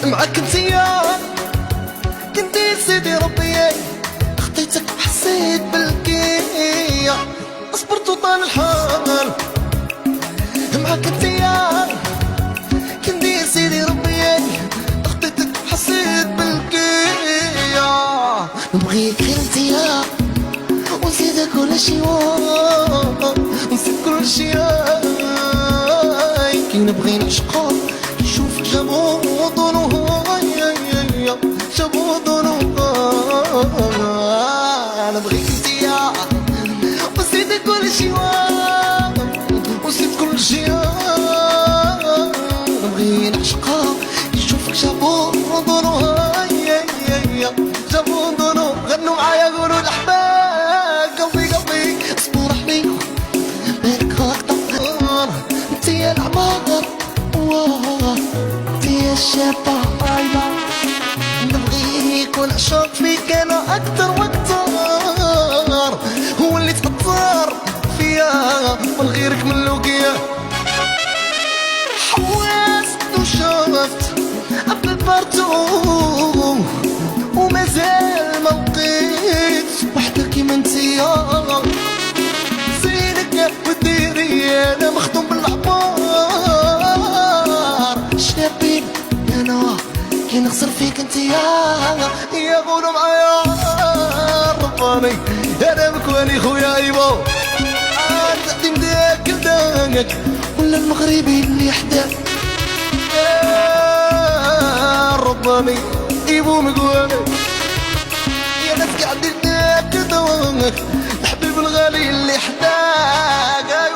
معاك انتيا كنتي سيدي ربي خطيتك وحسيت بالكيا صبرت وطال الحال معاك انتيا كنتي سيدي ربي خطيتك وحسيت بالكيا نبغيك انتيا ونسيت كل شي ونسيت كل شي كي نبغي نعشقك نشوفك جابودونو جابودونو نبغيك انتيا ونسيت كل شي ونسيت كل شي نبغي نعشقك نشوفك جابودونو جابودونو غنوا معايا قولوا الأحباب قلبي اصبر عليك بينك هكذا انتيا العمار انتيا الشابة نبغيك ونعشق فيك انا اكتر واكتر هو اللي تأثر فيا من غيرك من لوقيا حواست وشفت قبل البارتو ومازال ما لقيت وحدة كيما انتيا زينك وديري انا مخدوم بالعبار شابين انا كي نخسر فيك انتيا يا قولوا معايا رباني انا مكواني خويا ايبو تقديم داك لداك ولا المغربي اللي حداك رباني ايبو مكواني يا ناس قاعدين داك الحبيب الغالي اللي حداك